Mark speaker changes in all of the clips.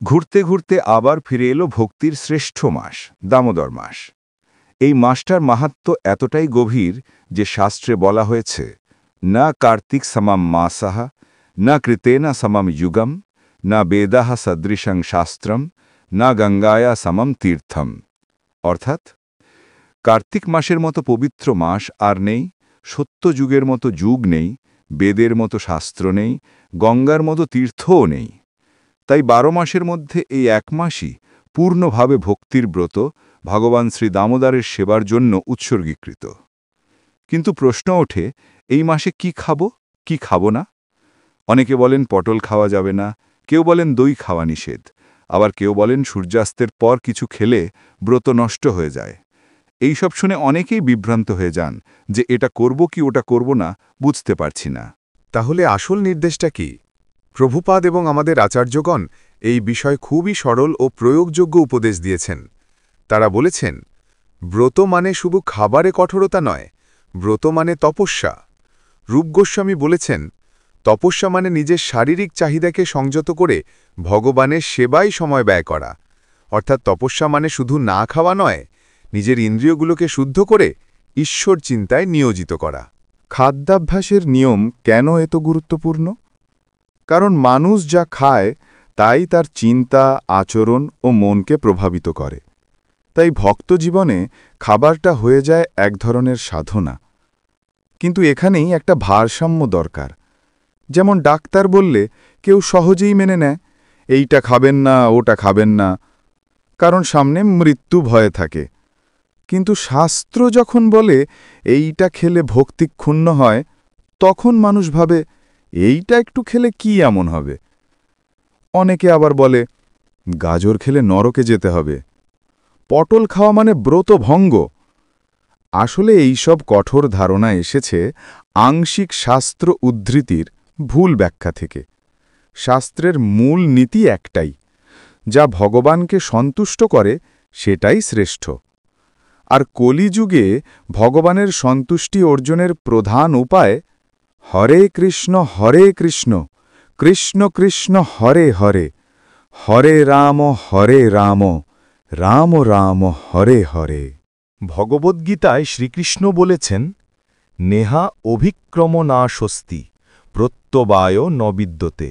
Speaker 1: ঘুরতে ঘুরতে আবার ফিরে এলো ভক্তির শ্রেষ্ঠ মাস দামোদর মাস। এই মাসটার মাহাত্ম্য এতটাই গভীর যে শাস্ত্রে বলা হয়েছে, না কার্তিক সমাম মাসাহা, না কৃতেনা সমম যুগম, না বেদাহা সদৃশং শাস্ত্রম, না গঙ্গায়া সমম তীর্থম। অর্থাৎ কার্তিক মাসের মতো পবিত্র মাস আর নেই, সত্যযুগের মতো যুগ নেই, বেদের মতো শাস্ত্র নেই, গঙ্গার মতো তীর্থও নেই। তাই 12 মাসের মধ্যে এই এক মাসই পূর্ণভাবে ভক্তির ব্রত, ভগবান শ্রী দামোদরের সেবার জন্য উৎসর্গীকৃত। কিন্তু প্রশ্ন ওঠে, এই মাসে কি খাবো, কি খাবো না? অনেকে বলেন পটল খাওয়া যাবে না, কেউ বলেন দই খাওয়া নিষেধ, আবার কেউ বলেন সূর্যাস্তের পর কিছু খেলে ব্রত নষ্ট হয়ে যায়। এইসব শুনে অনেকেই বিভ্রান্ত হয়ে যান যে এটা করব কি ওটা করব না বুঝতে পারছি না।
Speaker 2: তাহলে আসল নির্দেশটা কি? প্রভুপাদ এবং আমাদের আচার্যগণ এই বিষয় খুবই সরল ও প্রয়োগযোগ্য উপদেশ দিয়েছেন। তারা বলেছেন, ব্রত মানে শুধু খাবারে কঠোরতা নয়, ব্রত মানে তপস্যা। রূপ গোস্বামী বলেছেন, তপস্যা মানে নিজের শারীরিক চাহিদাকে সংযত করে ভগবানের সেবায় সময় ব্যয় করা। অর্থাৎ তপস্যা মানে শুধু না খাওয়া নয়, নিজের ইন্দ্রিয়গুলোকে শুদ্ধ করে ঈশ্বর চিন্তায় নিয়োজিত করা।
Speaker 3: খাদ্যাভ্যাসের নিয়ম কেন এত গুরুত্বপূর্ণ? কারণ মানুষ যা খায় তাই তার চিন্তা, আচরণ ও মনকে প্রভাবিত করে। তাই ভক্ত জীবনে খাবারটা হয়ে যায় এক ধরনের সাধনা। কিন্তু এখানেই একটা ভারসাম্য দরকার। যেমন ডাক্তার বললে কেউ সহজেই মেনে নেয়, এইটা খাবেন না, ওটা খাবেন না, কারণ সামনে মৃত্যু ভয়ে থাকে। কিন্তু শাস্ত্র যখন বলে এইটা খেলে ভক্তি ক্ষুণ্ণ হয়, তখন মানুষ ভাবে এইটা একটু খেলে কি এমন হবে। অনেকে আবার বলে গাজর খেলে নরকে যেতে হবে, পটল খাওয়া মানে ব্রত ভঙ্গ। আসলে এইসব কঠোর ধারণা এসেছে আংশিক শাস্ত্র উদ্ধৃতির ভুল ব্যাখ্যা থেকে। শাস্ত্রের মূল নীতি একটাই, যা ভগবানকে সন্তুষ্ট করে সেটাই শ্রেষ্ঠ। আর কলিযুগে ভগবানের সন্তুষ্টি অর্জনের প্রধান উপায় হরে কৃষ্ণ, কৃষ্ণ কৃষ্ণ হরে হরে, হরে রাম, রাম রাম হরে হরে।
Speaker 4: ভগবদ্গীতায় শ্রীকৃষ্ণ বলেছেন, নেহা অভিক্রম না স্বস্তি, প্রত্যবায় ন বিদ্যতে,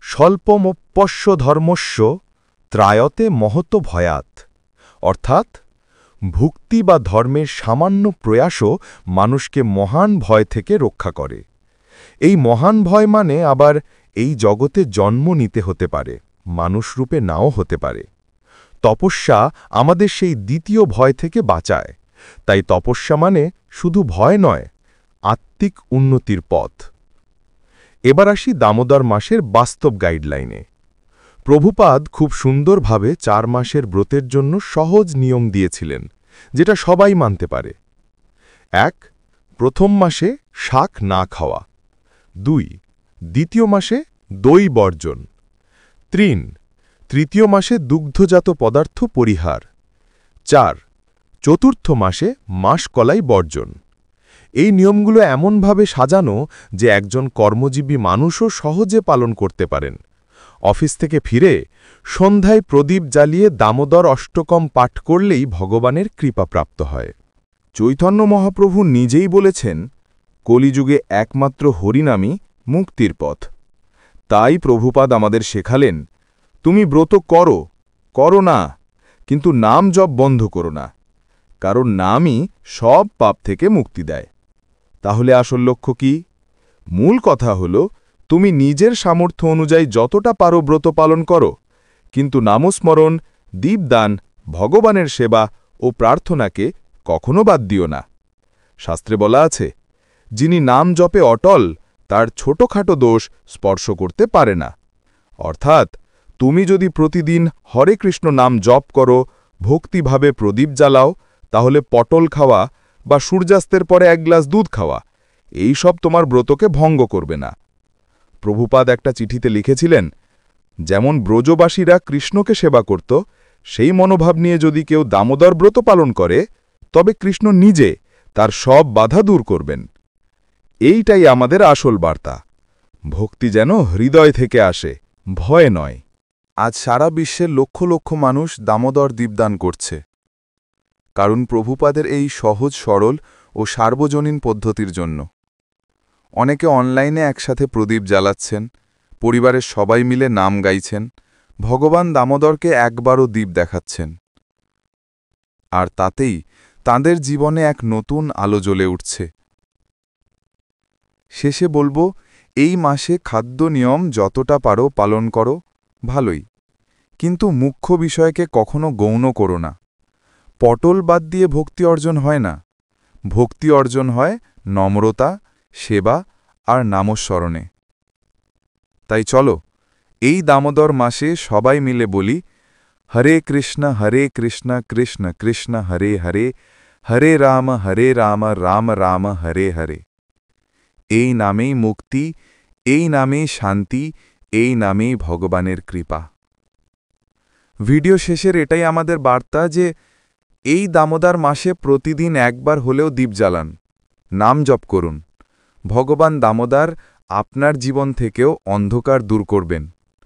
Speaker 4: স্বল্পমপ্যস্য ধর্মস্য, ত্রায়তে মহত ভয়াত। অর্থাৎ ভক্তি বা ধর্মের সামান্য প্রয়াসও মানুষকে মহান ভয় থেকে রক্ষা করে। এই মহান ভয় মানে আবার এই জগতে জন্ম নিতে হতে পারে, মানুষরূপে নাও হতে পারে। তপস্যা আমাদের সেই দ্বিতীয় ভয় থেকে বাঁচায়। তাই তপস্যা মানে শুধু ভয় নয়, আত্মিক উন্নতির পথ। এবার আসি দামোদর মাসের বাস্তব গাইডলাইনে। প্রভুপাদ খুব সুন্দরভাবে 4 মাসের ব্রতের জন্য সহজ নিয়ম দিয়েছিলেন, যেটা সবাই মানতে পারে। 1. প্রথম মাসে শাক না খাওয়া। 2. দ্বিতীয় মাসে দই বর্জন। 3. তৃতীয় মাসে দুগ্ধজাত পদার্থ পরিহার। 4. চতুর্থ মাসে মাসকলাই বর্জন। এই নিয়মগুলো এমনভাবে সাজানো যে একজন কর্মজীবী মানুষও সহজে পালন করতে পারেন। অফিস থেকে ফিরে সন্ধ্যায় প্রদীপ জ্বালিয়ে দামোদর অষ্টকম পাঠ করলেই ভগবানের কৃপা প্রাপ্ত হয়।
Speaker 3: চৈতন্য মহাপ্রভু নিজেই বলেছেন, কলিযুগে একমাত্র হরিনামই মুক্তির পথ। তাই প্রভুপাদ আমাদের শেখালেন, তুমি ব্রত করো না, কিন্তু নাম জপ বন্ধ করো না, কারণ নামই সব পাপ থেকে মুক্তি দেয়। তাহলে আসল লক্ষ্য কি? মূল কথা হল, তুমি নিজের সামর্থ্য অনুযায়ী যতটা পারো ব্রত পালন করো, কিন্তু নামস্মরণ, দীপদান, ভগবানের সেবা ও প্রার্থনাকে কখনো বাদ দিও না। শাস্ত্রে বলা আছে, যিনি নাম জপে অটল, তার ছোটখাটো দোষ স্পর্শ করতে পারে না। অর্থাৎ তুমি যদি প্রতিদিন হরে কৃষ্ণ নাম জপ করো, ভক্তিভাবে প্রদীপ জ্বালাও, তাহলে পটল খাওয়া বা সূর্যাস্তের পরে 1 গ্লাস দুধ খাওয়া এই সব তোমার ব্রতকে ভঙ্গ করবে না। প্রভুপাদ একটা চিঠিতে লিখেছিলেন, যেমন ব্রজবাসীরা কৃষ্ণকে সেবা করত, সেই মনোভাব নিয়ে যদি কেউ দামোদর ব্রত পালন করে, তবে কৃষ্ণ নিজে তার সব বাধা দূর করবেন। এইটাই আমাদের আসল বার্তা। ভক্তি যেন হৃদয় থেকে আসে, ভয় নয়।
Speaker 2: আজ সারা বিশ্বের লক্ষ লক্ষ মানুষ দামোদর দীপদান করছে, কারণ প্রভুপাদের এই সহজ সরল ও সার্বজনীন পদ্ধতির জন্য। অনেকে অনলাইনে একসাথে প্রদীপ জ্বালাচ্ছেন, পরিবারের সবাই মিলে নাম গাইছেন, ভগবান দামোদরকে একবারও দীপ দেখাচ্ছেন, আর তাতেই তাঁদের জীবনে এক নতুন আলো জ্বলে উঠছে। শেষে বলবো, এই মাসে খাদ্য নিয়ম যতটা পারো পালন করো, ভালোই, কিন্তু মুখ্য বিষয়কে কখনো গৌণ করো না। পটল বাদ দিয়ে ভক্তি অর্জন হয় না। ভক্তি অর্জন হয় নম্রতা, সেবা আর নামস্মরণে। তাই চলো, এই দামোদর মাসে সবাই মিলে বলি, হরে কৃষ্ণ কৃষ্ণ কৃষ্ণ হরে হরে, হরে রাম রাম রাম হরে হরে। এই নামেই মুক্তি, এই নামেই শান্তি, এই নামেই ভগবানের কৃপা। ভিডিও শেষের এটাই আমাদের বার্তা যে এই দামোদর মাসে প্রতিদিন একবার হলেও দীপ জ্বালান, নাম জপ করুন। ভগবান দামোদর আপনার জীবন থেকেও অন্ধকার দূর করবেন।